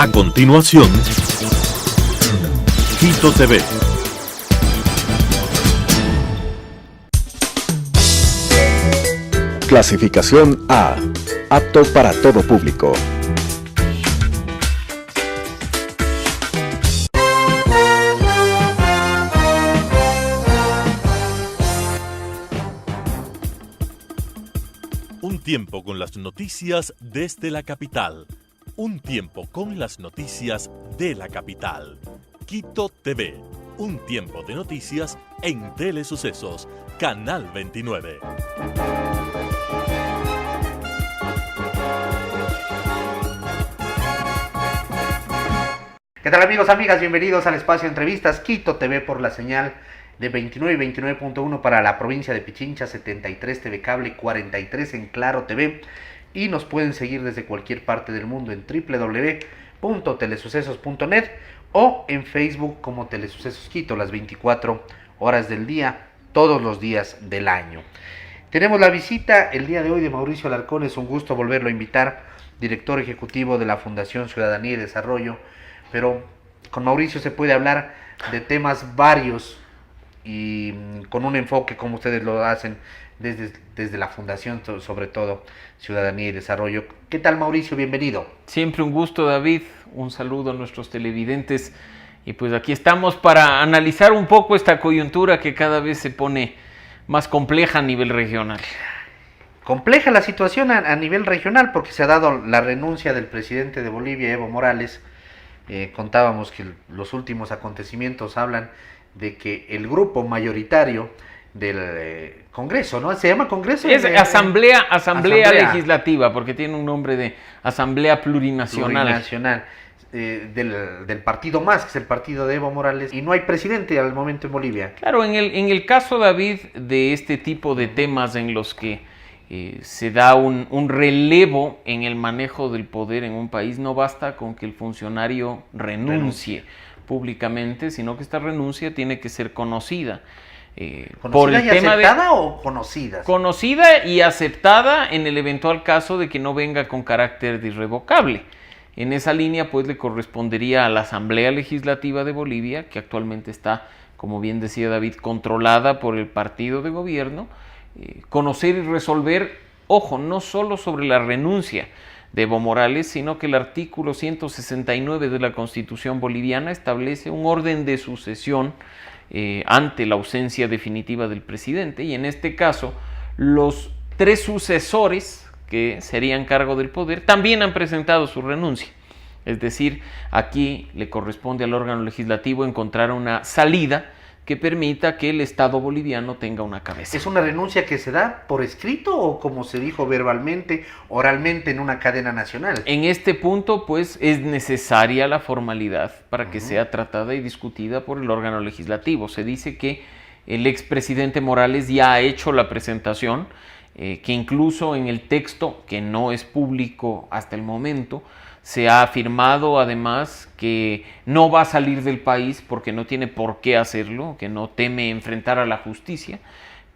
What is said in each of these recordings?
A continuación, Quito TV. Clasificación A. Apto para todo público. Un tiempo con las noticias desde la capital. Un tiempo con las noticias de la capital. Quito TV. Un tiempo de noticias en Telesucesos, Canal 29. ¿Qué tal amigos, amigas? Bienvenidos al espacio de entrevistas Quito TV por la señal de 29 y 29.1 para la provincia de Pichincha, 73 TV Cable, 43 en Claro TV, y nos pueden seguir desde cualquier parte del mundo en www.telesucesos.net o en Facebook como Telesucesos Quito, las 24 horas del día, todos los días del año. Tenemos la visita el día de hoy de Mauricio Alarcón. Es un gusto volverlo a invitar, director ejecutivo de la Fundación Ciudadanía y Desarrollo, pero con Mauricio se puede hablar de temas varios y con un enfoque como ustedes lo hacen desde la Fundación, sobre todo Ciudadanía y Desarrollo. ¿Qué tal, Mauricio? Bienvenido. Siempre un gusto, David. Un saludo a nuestros televidentes. Y pues aquí estamos para analizar un poco esta coyuntura que cada vez se pone más compleja a nivel regional. Compleja la situación a nivel regional porque se ha dado la renuncia del presidente de Bolivia, Evo Morales. Contábamos que los últimos acontecimientos hablan de que el grupo mayoritario del Congreso, ¿no? ¿Se llama Congreso? Es Asamblea Legislativa, porque tiene un nombre de Asamblea Plurinacional. Del partido MAS, que es el partido de Evo Morales, y no hay presidente al momento en Bolivia. Claro, en el caso, David, de este tipo de temas en los que se da un relevo en el manejo del poder en un país, no basta con que el funcionario renuncie públicamente, sino que esta renuncia tiene que ser conocida. ¿Por el tema aceptada o conocida? Conocida y aceptada en el eventual caso de que no venga con carácter de irrevocable. En esa línea, pues, le correspondería a la Asamblea Legislativa de Bolivia, que actualmente está, como bien decía David, controlada por el partido de gobierno, conocer y resolver, ojo, no solo sobre la renuncia de Evo Morales, sino que el artículo 169 de la Constitución boliviana establece un orden de sucesión ante la ausencia definitiva del presidente, y en este caso los tres sucesores que serían cargo del poder también han presentado su renuncia. Es decir, aquí le corresponde al órgano legislativo encontrar una salida que permita que el Estado boliviano tenga una cabeza. ¿Es una renuncia que se da por escrito o como se dijo verbalmente, oralmente en una cadena nacional? En este punto, pues, es necesaria la formalidad para que sea tratada y discutida por el órgano legislativo. Se dice que el expresidente Morales ya ha hecho la presentación, que incluso en el texto, que no es público hasta el momento, se ha afirmado además que no va a salir del país porque no tiene por qué hacerlo, que no teme enfrentar a la justicia,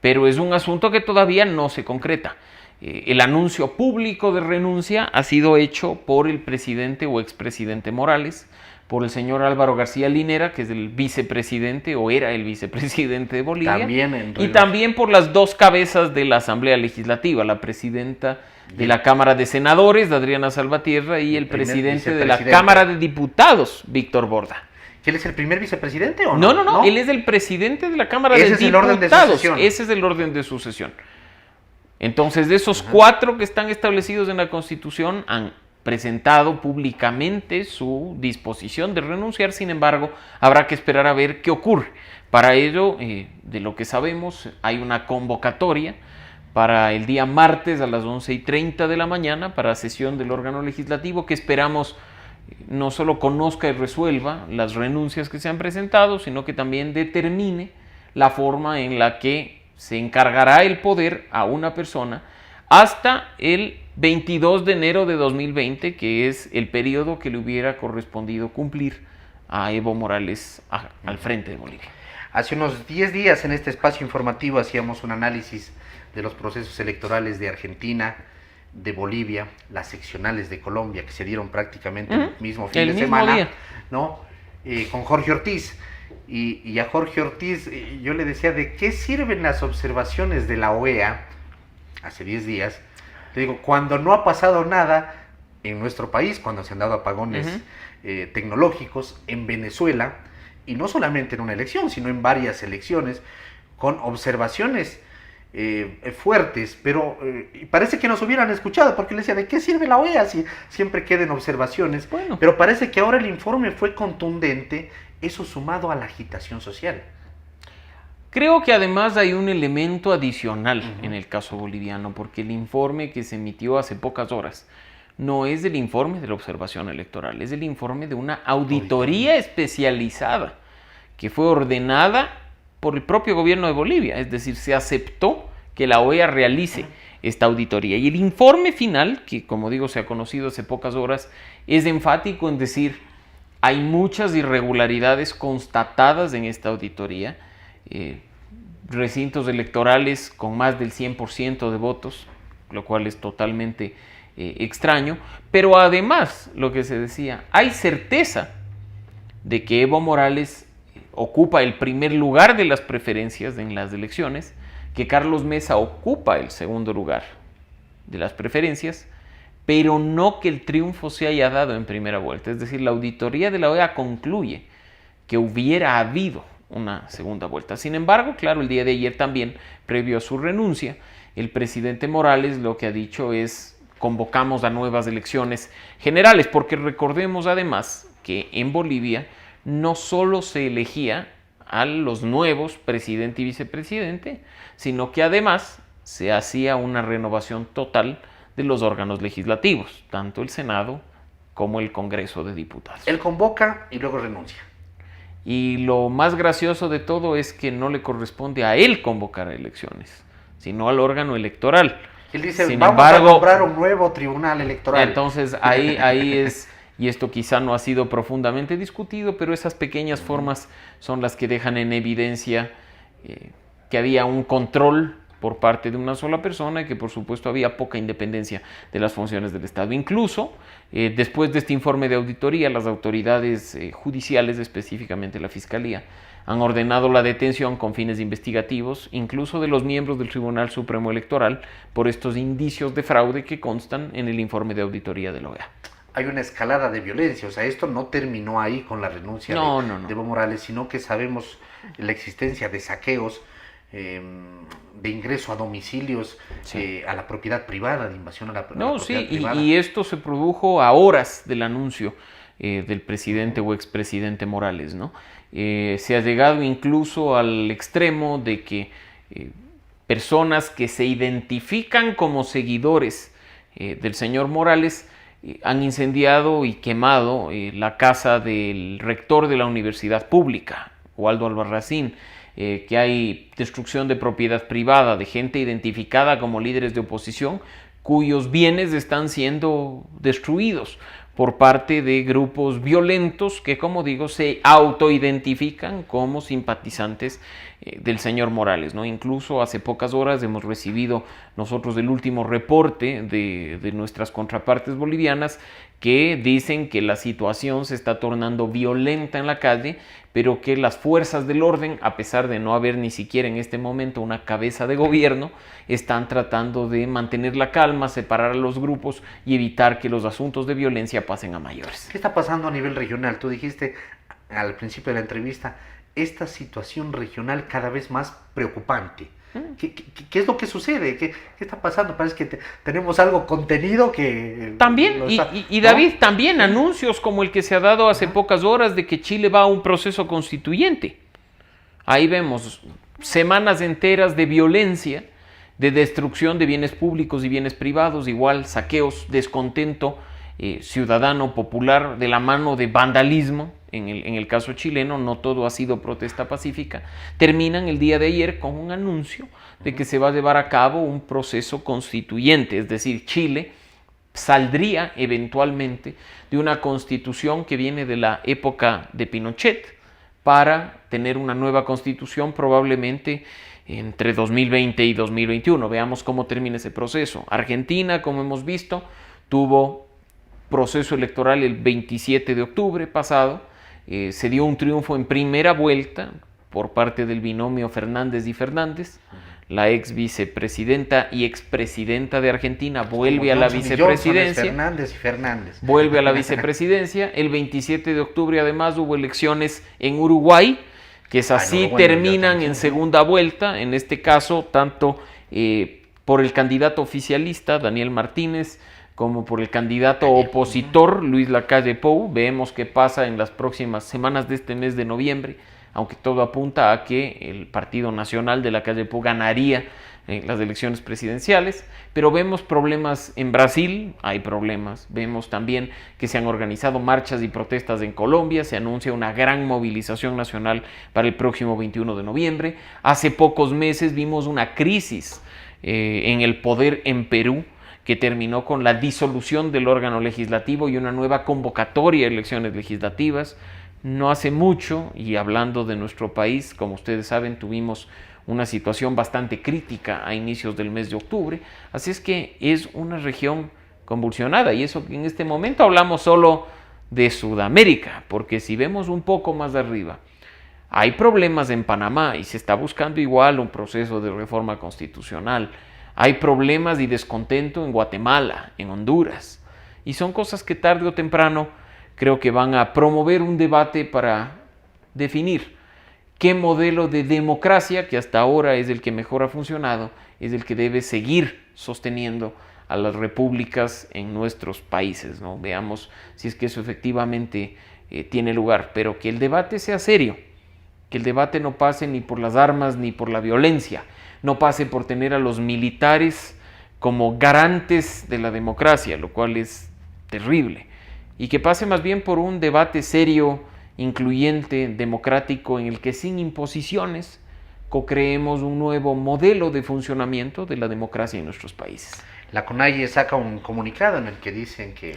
pero es un asunto que todavía no se concreta. El anuncio público de renuncia ha sido hecho por el presidente o expresidente Morales, por el señor Álvaro García Linera, que es el vicepresidente o era el vicepresidente de Bolivia, y también por las dos cabezas de la Asamblea Legislativa, la presidenta de la Cámara de Senadores, Adriana Salvatierra, y el presidente de la Cámara de Diputados, Víctor Borda. ¿Él es el primer vicepresidente o no? No, él es el presidente de la Cámara de Diputados. Ese es el orden de sucesión. Ese es el orden de sucesión. Entonces, de esos cuatro que están establecidos en la Constitución, han presentado públicamente su disposición de renunciar. Sin embargo, habrá que esperar a ver qué ocurre. Para ello, de lo que sabemos, hay una convocatoria para el día martes a las 11:30 de la mañana para sesión del órgano legislativo, que esperamos no solo conozca y resuelva las renuncias que se han presentado, sino que también determine la forma en la que se encargará el poder a una persona hasta el 22 de enero de 2020, que es el periodo que le hubiera correspondido cumplir a Evo Morales al frente de Bolivia. Hace unos 10 días en este espacio informativo hacíamos un análisis de los procesos electorales de Argentina, de Bolivia, las seccionales de Colombia, que se dieron prácticamente el mismo fin El de mismo semana, día. ¿no? Con Jorge Ortiz. Y a Jorge Ortiz yo le decía, ¿de qué sirven las observaciones de la OEA hace 10 días? Le digo, cuando no ha pasado nada en nuestro país, cuando se han dado apagones tecnológicos, en Venezuela, y no solamente en una elección, sino en varias elecciones, con observaciones fuertes, pero parece que nos hubieran escuchado, porque le decía, ¿de qué sirve la OEA si siempre quedan observaciones? Bueno. Pero parece que ahora el informe fue contundente, eso sumado a la agitación social. Creo que además hay un elemento adicional en el caso boliviano, porque el informe que se emitió hace pocas horas no es el informe de la observación electoral, es el informe de una auditoría especializada que fue ordenada por el propio gobierno de Bolivia, es decir, se aceptó que la OEA realice esta auditoría. Y el informe final, que como digo se ha conocido hace pocas horas, es enfático en decir, hay muchas irregularidades constatadas en esta auditoría, recintos electorales con más del 100% de votos, lo cual es totalmente extraño, pero además, lo que se decía, hay certeza de que Evo Morales ocupa el primer lugar de las preferencias en las elecciones, que Carlos Mesa ocupa el segundo lugar de las preferencias, pero no que el triunfo se haya dado en primera vuelta. Es decir, la auditoría de la OEA concluye que hubiera habido una segunda vuelta. Sin embargo, claro, el día de ayer también, previo a su renuncia, el presidente Morales lo que ha dicho es: convocamos a nuevas elecciones generales, porque recordemos además que en Bolivia no solo se elegía a los nuevos presidente y vicepresidente, sino que además se hacía una renovación total de los órganos legislativos, tanto el Senado como el Congreso de Diputados. Él convoca y luego renuncia. Y lo más gracioso de todo es que no le corresponde a él convocar a elecciones, sino al órgano electoral. Él dice, Sin vamos embargo, a nombrar un nuevo tribunal electoral. Entonces ahí es, y esto quizá no ha sido profundamente discutido, pero esas pequeñas formas son las que dejan en evidencia que había un control por parte de una sola persona y que por supuesto había poca independencia de las funciones del Estado. Incluso después de este informe de auditoría, las autoridades judiciales, específicamente la Fiscalía, han ordenado la detención con fines investigativos, incluso de los miembros del Tribunal Supremo Electoral, por estos indicios de fraude que constan en el informe de auditoría de la OEA. Hay una escalada de violencia, o sea, esto no terminó ahí con la renuncia de Evo Morales, sino que sabemos la existencia de saqueos, de ingreso a domicilios, a la propiedad privada, de invasión a la propiedad privada. Y esto se produjo a horas del anuncio del presidente o expresidente Morales, ¿no? Se ha llegado incluso al extremo de que personas que se identifican como seguidores del señor Morales han incendiado y quemado la casa del rector de la universidad pública, Waldo Albarracín, que hay destrucción de propiedad privada de gente identificada como líderes de oposición cuyos bienes están siendo destruidos por parte de grupos violentos que, como digo, se autoidentifican como simpatizantes del señor Morales, ¿no? Incluso hace pocas horas hemos recibido nosotros el último reporte de nuestras contrapartes bolivianas que dicen que la situación se está tornando violenta en la calle, pero que las fuerzas del orden, a pesar de no haber ni siquiera en este momento una cabeza de gobierno, están tratando de mantener la calma, separar a los grupos y evitar que los asuntos de violencia pasen a mayores. ¿Qué está pasando a nivel regional? Tú dijiste al principio de la entrevista, esta situación regional cada vez más preocupante. ¿Qué es lo que sucede? ¿Qué está pasando? Parece que tenemos algo contenido que... También, y David, también anuncios como el que se ha dado hace pocas horas de que Chile va a un proceso constituyente. Ahí vemos semanas enteras de violencia, de destrucción de bienes públicos y bienes privados, igual saqueos, descontento ciudadano, popular, de la mano de vandalismo. En el caso chileno no todo ha sido protesta pacífica. Terminan el día de ayer con un anuncio de que se va a llevar a cabo un proceso constituyente, es decir, Chile saldría eventualmente de una constitución que viene de la época de Pinochet para tener una nueva constitución probablemente entre 2020 y 2021. Veamos cómo termina ese proceso. Argentina, como hemos visto, tuvo proceso electoral el 27 de octubre pasado. Se dio un triunfo en primera vuelta por parte del binomio Fernández y Fernández. La ex vicepresidenta y expresidenta de Argentina vuelve a la vicepresidencia. Fernández y Fernández. Vuelve a la vicepresidencia. El 27 de octubre además hubo elecciones en Uruguay, que es así, terminan en segunda vuelta, en este caso tanto por el candidato oficialista Daniel Martínez como por el candidato opositor Luis Lacalle Pou. Vemos qué pasa en las próximas semanas de este mes de noviembre, aunque todo apunta a que el Partido Nacional de Lacalle Pou ganaría las elecciones presidenciales, pero vemos problemas en Brasil, hay problemas, vemos también que se han organizado marchas y protestas en Colombia, se anuncia una gran movilización nacional para el próximo 21 de noviembre, hace pocos meses vimos una crisis en el poder en Perú, que terminó con la disolución del órgano legislativo y una nueva convocatoria de elecciones legislativas. No hace mucho, y hablando de nuestro país, como ustedes saben, tuvimos una situación bastante crítica a inicios del mes de octubre, así es que es una región convulsionada, y eso que en este momento hablamos solo de Sudamérica, porque si vemos un poco más arriba, hay problemas en Panamá y se está buscando igual un proceso de reforma constitucional. Hay problemas y descontento en Guatemala, en Honduras, y son cosas que tarde o temprano creo que van a promover un debate para definir qué modelo de democracia, que hasta ahora es el que mejor ha funcionado, es el que debe seguir sosteniendo a las repúblicas en nuestros países, ¿no? Veamos si es que eso efectivamente tiene lugar, pero que el debate sea serio, que el debate no pase ni por las armas ni por la violencia, no pase por tener a los militares como garantes de la democracia, lo cual es terrible, y que pase más bien por un debate serio, incluyente, democrático, en el que sin imposiciones co-creemos un nuevo modelo de funcionamiento de la democracia en nuestros países. La CONAIE saca un comunicado en el que dicen que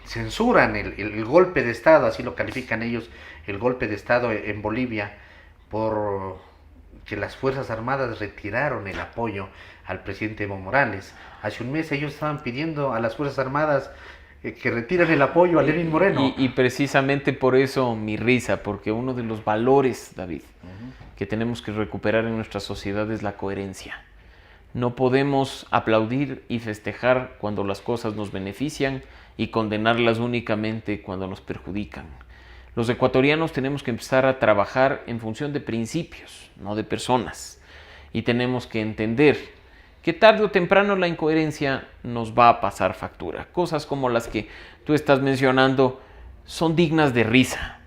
censuran el golpe de Estado, así lo califican ellos, el golpe de Estado en Bolivia, por que las Fuerzas Armadas retiraron el apoyo al presidente Evo Morales. Hace un mes ellos estaban pidiendo a las Fuerzas Armadas que retiren el apoyo a Lenín Moreno. Y precisamente por eso mi risa, porque uno de los valores, David, que tenemos que recuperar en nuestra sociedad es la coherencia. No podemos aplaudir y festejar cuando las cosas nos benefician y condenarlas únicamente cuando nos perjudican. Los ecuatorianos tenemos que empezar a trabajar en función de principios, no de personas. Y tenemos que entender que tarde o temprano la incoherencia nos va a pasar factura. Cosas como las que tú estás mencionando son dignas de risa,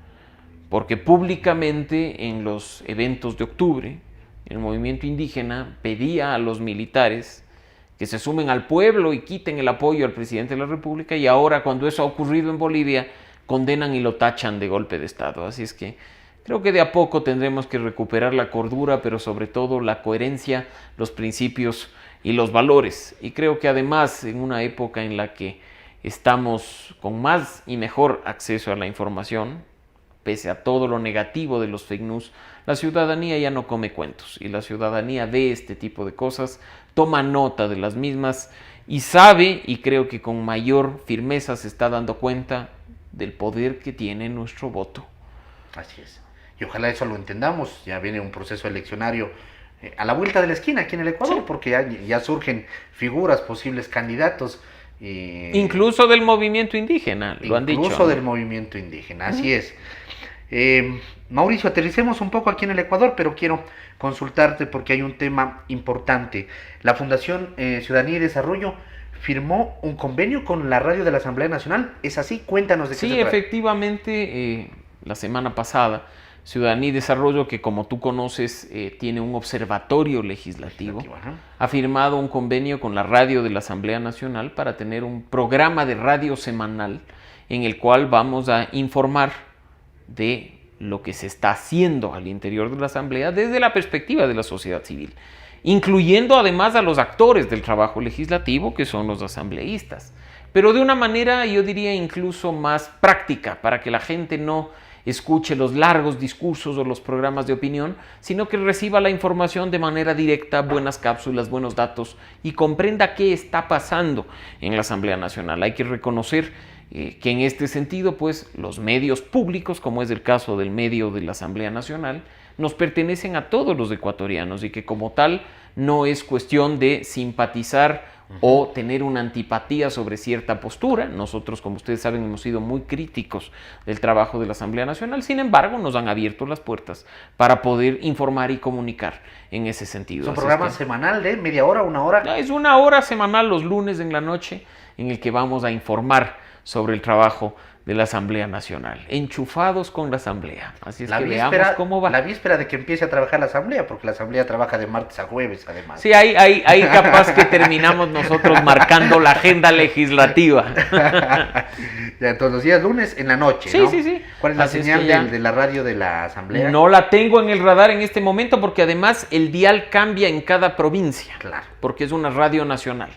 porque públicamente en los eventos de octubre, el movimiento indígena pedía a los militares que se sumen al pueblo y quiten el apoyo al presidente de la República, y ahora cuando eso ha ocurrido en Bolivia, condenan y lo tachan de golpe de Estado. Así es que creo que de a poco tendremos que recuperar la cordura, pero sobre todo la coherencia, los principios y los valores. Y creo que además en una época en la que estamos con más y mejor acceso a la información, pese a todo lo negativo de los fake news, la ciudadanía ya no come cuentos, y la ciudadanía ve este tipo de cosas, toma nota de las mismas y sabe, y creo que con mayor firmeza se está dando cuenta del poder que tiene nuestro voto. Así es. Y ojalá eso lo entendamos. Ya viene un proceso eleccionario a la vuelta de la esquina aquí en el Ecuador, sí, porque ya surgen figuras, posibles candidatos. Incluso del movimiento indígena, lo han dicho. Incluso del movimiento indígena, así es. Mauricio, aterricemos un poco aquí en el Ecuador, pero quiero consultarte porque hay un tema importante. La Fundación Ciudadanía y Desarrollo firmó un convenio con la radio de la Asamblea Nacional. ¿Es así? Cuéntanos de qué se trata. Sí, efectivamente, la semana pasada, Ciudadanía y Desarrollo, que como tú conoces, tiene un observatorio legislativo, ha firmado un convenio con la radio de la Asamblea Nacional para tener un programa de radio semanal en el cual vamos a informar de lo que se está haciendo al interior de la Asamblea desde la perspectiva de la sociedad civil, incluyendo además a los actores del trabajo legislativo, que son los asambleístas, pero de una manera, yo diría, incluso más práctica, para que la gente no escuche los largos discursos o los programas de opinión, sino que reciba la información de manera directa, buenas cápsulas, buenos datos y comprenda qué está pasando en la Asamblea Nacional. Hay que reconocer que en este sentido, pues, los medios públicos, como es el caso del medio de la Asamblea Nacional, nos pertenecen a todos los ecuatorianos y que como tal no es cuestión de simpatizar o tener una antipatía sobre cierta postura. Nosotros, como ustedes saben, hemos sido muy críticos del trabajo de la Asamblea Nacional. Sin embargo, nos han abierto las puertas para poder informar y comunicar en ese sentido. ¿Es un programa semanal de media hora, una hora? Es una hora semanal los lunes en la noche en el que vamos a informar sobre el trabajo de la Asamblea Nacional, enchufados con la Asamblea. Así es que veamos cómo va. La víspera de que empiece a trabajar la Asamblea, porque la Asamblea trabaja de martes a jueves, además. Sí, ahí capaz que terminamos nosotros marcando la agenda legislativa. Ya, entonces los días lunes en la noche, sí, ¿no? Sí. ¿Cuál es la señal de la radio de la Asamblea? No la tengo en el radar en este momento porque además el dial cambia en cada provincia. Claro. Porque es una radio nacional.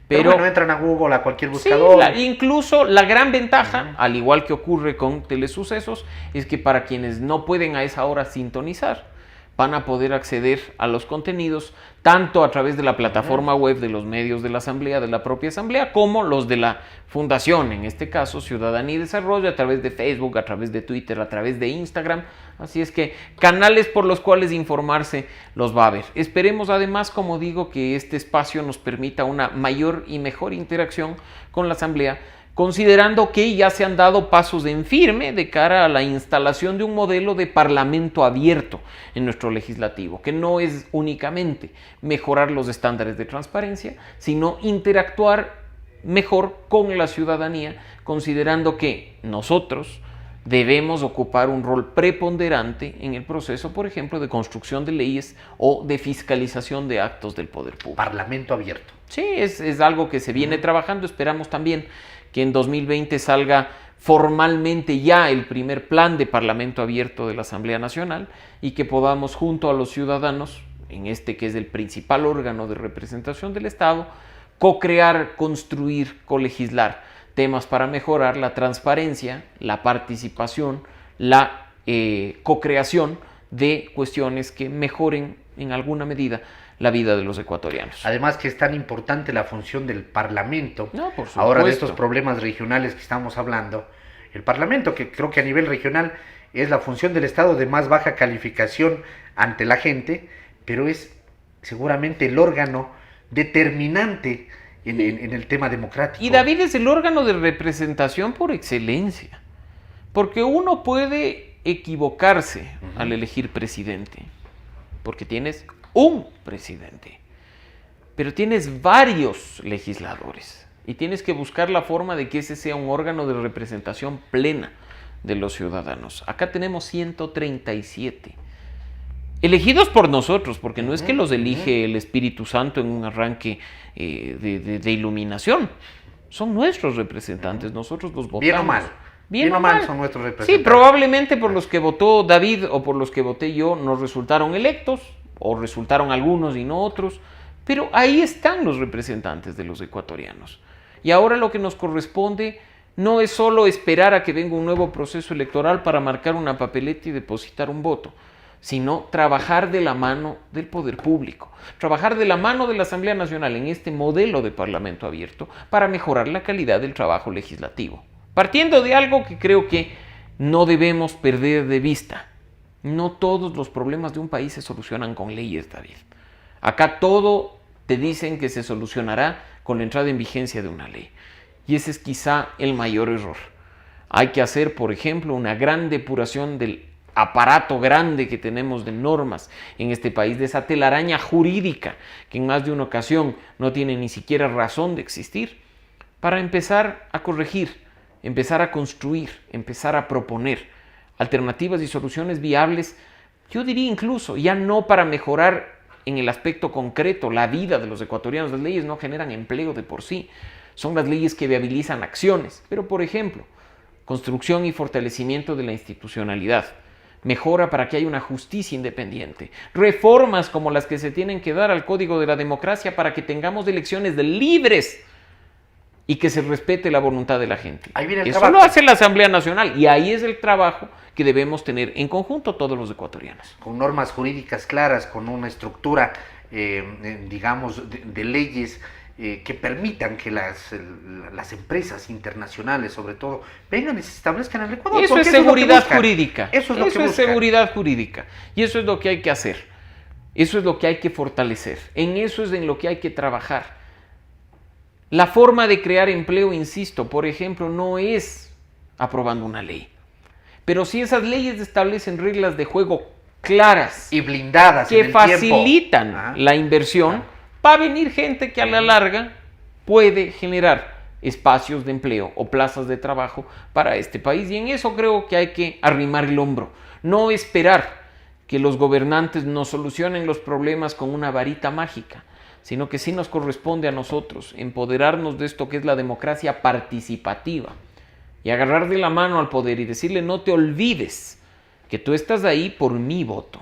Pero bueno, entran a Google, a cualquier buscador. Sí, incluso la gran ventaja, al igual que ocurre con Telesucesos, es que para quienes no pueden a esa hora sintonizar, van a poder acceder a los contenidos tanto a través de la plataforma web de los medios de la Asamblea, de la propia Asamblea, como los de la Fundación, en este caso Ciudadanía y Desarrollo, a través de Facebook, a través de Twitter, a través de Instagram. Así es que canales por los cuales informarse los va a haber. Esperemos además, como digo, que este espacio nos permita una mayor y mejor interacción con la Asamblea, considerando que ya se han dado pasos en firme de cara a la instalación de un modelo de parlamento abierto en nuestro legislativo, que no es únicamente mejorar los estándares de transparencia, sino interactuar mejor con la ciudadanía, considerando que nosotros debemos ocupar un rol preponderante en el proceso, por ejemplo, de construcción de leyes o de fiscalización de actos del poder público. Parlamento abierto. Sí, es algo que se viene trabajando. Esperamos también que en 2020 salga formalmente ya el primer plan de Parlamento abierto de la Asamblea Nacional y que podamos junto a los ciudadanos, en este que es el principal órgano de representación del Estado, co-crear, construir, colegislar temas para mejorar la transparencia, la participación, la co-creación de cuestiones que mejoren en alguna medida la vida de los ecuatorianos. Además que es tan importante la función del Parlamento. No, por supuesto. Ahora de estos problemas regionales que estamos hablando, el Parlamento, que creo que a nivel regional es la función del Estado de más baja calificación ante la gente, pero es seguramente el órgano determinante en el tema democrático. Y David es el órgano de representación por excelencia, porque uno puede equivocarse al elegir presidente, porque tienes un presidente, pero tienes varios legisladores y tienes que buscar la forma de que ese sea un órgano de representación plena de los ciudadanos. Acá tenemos 137 elegidos por nosotros, porque no es que los elige el Espíritu Santo en un arranque de iluminación. Son nuestros representantes, nosotros los votamos. Bien o mal. Bien o mal son nuestros representantes. Sí, probablemente por los que votó David o por los que voté yo nos resultaron electos, o resultaron algunos y no otros, pero ahí están los representantes de los ecuatorianos. Y ahora lo que nos corresponde no es solo esperar a que venga un nuevo proceso electoral para marcar una papeleta y depositar un voto, sino trabajar de la mano del poder público, trabajar de la mano de la Asamblea Nacional en este modelo de parlamento abierto para mejorar la calidad del trabajo legislativo. Partiendo de algo que creo que no debemos perder de vista. No todos los problemas de un país se solucionan con leyes, David. Acá todo te dicen que se solucionará con la entrada en vigencia de una ley. Y ese es quizá el mayor error. Hay que hacer, por ejemplo, una gran depuración del aparato grande que tenemos de normas en este país, de esa telaraña jurídica que en más de una ocasión no tiene ni siquiera razón de existir, para empezar a corregir, empezar a construir, empezar a proponer alternativas y soluciones viables, yo diría incluso, ya no para mejorar en el aspecto concreto la vida de los ecuatorianos. Las leyes no generan empleo de por sí, son las leyes que viabilizan acciones, pero por ejemplo, construcción y fortalecimiento de la institucionalidad, mejora para que haya una justicia independiente, reformas como las que se tienen que dar al Código de la Democracia para que tengamos elecciones libres, y que se respete la voluntad de la gente. Ahí viene el Eso trabajo. lo hace la Asamblea Nacional y ahí es el trabajo que debemos tener en conjunto todos los ecuatorianos. Con normas jurídicas claras, con una estructura, digamos, de leyes que permitan que las empresas internacionales, sobre todo, vengan y se establezcan en el Ecuador. Eso es Porque seguridad buscan. jurídica. Eso es lo que es buscan. seguridad jurídica. Y eso es lo que hay que hacer. Eso es lo que hay que fortalecer. En eso es en lo que hay que trabajar. La forma de crear empleo, insisto, por ejemplo, no es aprobando una ley. Pero si esas leyes establecen reglas de juego claras Y blindadas en que el facilitan tiempo. la inversión, va a venir gente que a la larga puede generar espacios de empleo o plazas de trabajo para este país. Y en eso creo que hay que arrimar el hombro. No esperar que los gobernantes nos solucionen los problemas con una varita mágica, sino que sí nos corresponde a nosotros empoderarnos de esto que es la democracia participativa y agarrar de la mano al poder y decirle: no te olvides que tú estás ahí por mi voto,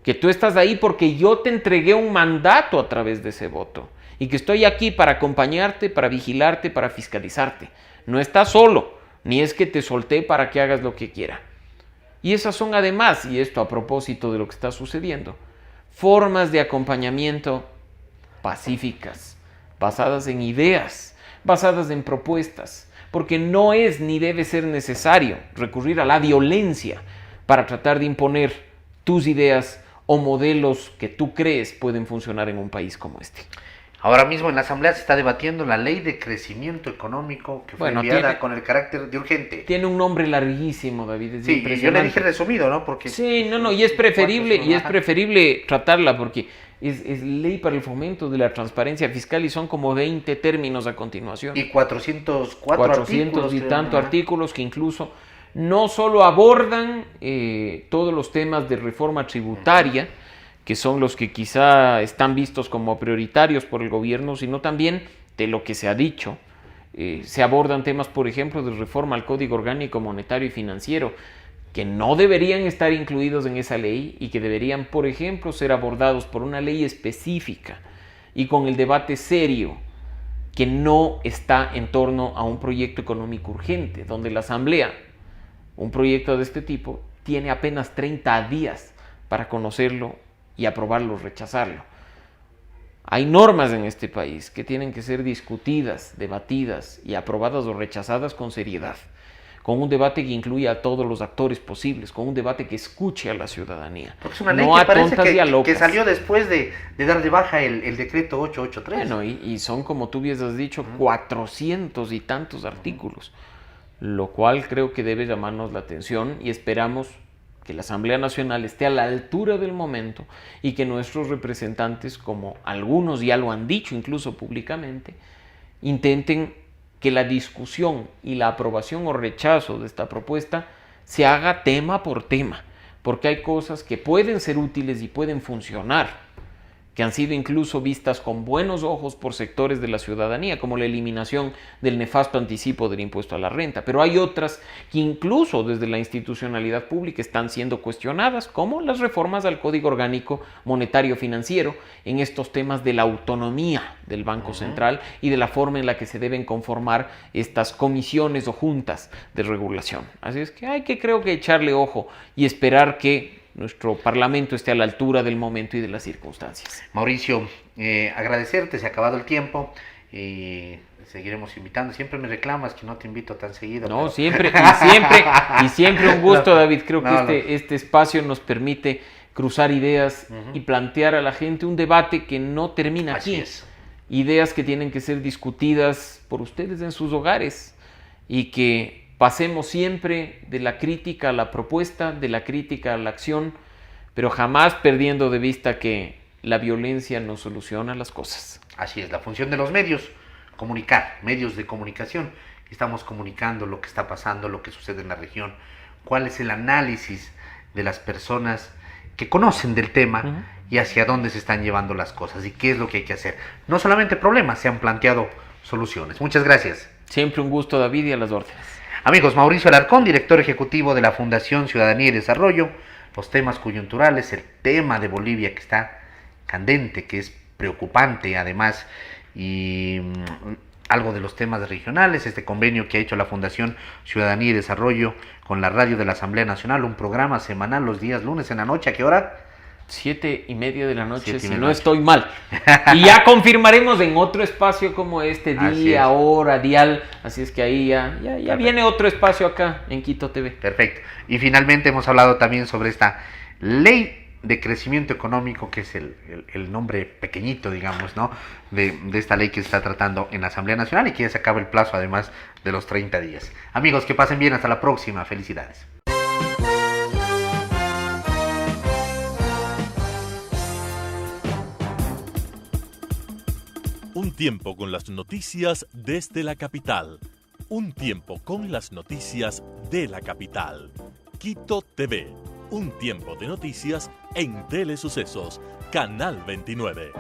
que tú estás ahí porque yo te entregué un mandato a través de ese voto y que estoy aquí para acompañarte, para vigilarte, para fiscalizarte. No estás solo, ni es que te solté para que hagas lo que quiera. Y esas son además, y esto a propósito de lo que está sucediendo, formas de acompañamiento pacíficas, basadas en ideas, basadas en propuestas, porque no es ni debe ser necesario recurrir a la violencia para tratar de imponer tus ideas o modelos que tú crees pueden funcionar en un país como este. Ahora mismo en la Asamblea se está debatiendo la ley de crecimiento económico que fue enviada con el carácter de urgente. Tiene un nombre larguísimo, David, es Sí, impresionante. yo le dije resumido, ¿no? Porque sí, y es preferible tratarla porque es ley para el fomento de la transparencia fiscal y son como 20 términos a continuación. Y 404 400 y creo, tanto ¿no? artículos que incluso no solo abordan todos los temas de reforma tributaria, que son los que quizá están vistos como prioritarios por el gobierno, sino también de lo que se ha dicho. Se abordan temas, por ejemplo, de reforma al Código Orgánico Monetario y Financiero, que no deberían estar incluidos en esa ley y que deberían, por ejemplo, ser abordados por una ley específica y con el debate serio que no está en torno a un proyecto económico urgente, donde la Asamblea, un proyecto de este tipo, tiene apenas 30 días para conocerlo y aprobarlo o rechazarlo. Hay normas en este país que tienen que ser discutidas, debatidas y aprobadas o rechazadas con seriedad, con un debate que incluya a todos los actores posibles, con un debate que escuche a la ciudadanía. Porque es una ley no que a parece tontas y a que locas. salió después de dar de baja el decreto 883. Bueno, y son, como tú bien has dicho, 400 y tantos artículos, lo cual creo que debe llamarnos la atención y esperamos que la Asamblea Nacional esté a la altura del momento y que nuestros representantes, como algunos ya lo han dicho incluso públicamente, intenten que la discusión y la aprobación o rechazo de esta propuesta se haga tema por tema, porque hay cosas que pueden ser útiles y pueden funcionar, que han sido incluso vistas con buenos ojos por sectores de la ciudadanía, como la eliminación del nefasto anticipo del impuesto a la renta. Pero hay otras que incluso desde la institucionalidad pública están siendo cuestionadas, como las reformas al Código Orgánico Monetario Financiero en estos temas de la autonomía del Banco Central y de la forma en la que se deben conformar estas comisiones o juntas de regulación. Así es que hay que, creo que, echarle ojo y esperar que nuestro Parlamento esté a la altura del momento y de las circunstancias. Mauricio, agradecerte, se ha acabado el tiempo y seguiremos invitando. Siempre me reclamas que no te invito tan seguido. No, pero... siempre un gusto, David. Creo que este espacio nos permite cruzar ideas y plantear a la gente un debate que no termina aquí. Así es. Ideas que tienen que ser discutidas por ustedes en sus hogares y que pasemos siempre de la crítica a la propuesta, de la crítica a la acción, pero jamás perdiendo de vista que la violencia no soluciona las cosas. Así es, la función de los medios, comunicar, medios de comunicación. Estamos comunicando lo que está pasando, lo que sucede en la región, cuál es el análisis de las personas que conocen del tema y hacia dónde se están llevando las cosas y qué es lo que hay que hacer. No solamente problemas, se han planteado soluciones. Muchas gracias. Siempre un gusto, David, y a las órdenes. Amigos, Mauricio Alarcón, director ejecutivo de la Fundación Ciudadanía y Desarrollo, los temas coyunturales, el tema de Bolivia que está candente, que es preocupante además, y algo de los temas regionales, este convenio que ha hecho la Fundación Ciudadanía y Desarrollo con la radio de la Asamblea Nacional, un programa semanal los días lunes en la noche. ¿A qué hora? 7:30 de la noche, si no noche. estoy mal. Y ya confirmaremos en otro espacio como este, día, hora, dial. Así es que ahí ya viene otro espacio acá en Quito TV. Perfecto. Y finalmente hemos hablado también sobre esta ley de crecimiento económico, que es el nombre pequeñito, digamos, ¿no? De esta ley que se está tratando en la Asamblea Nacional y que ya se acaba el plazo, además de los 30 días. Amigos, que pasen bien. Hasta la próxima. Felicidades. Un tiempo con las noticias desde la capital. Un tiempo con las noticias de la capital. Quito TV. Un tiempo de noticias en Telesucesos, Canal 29.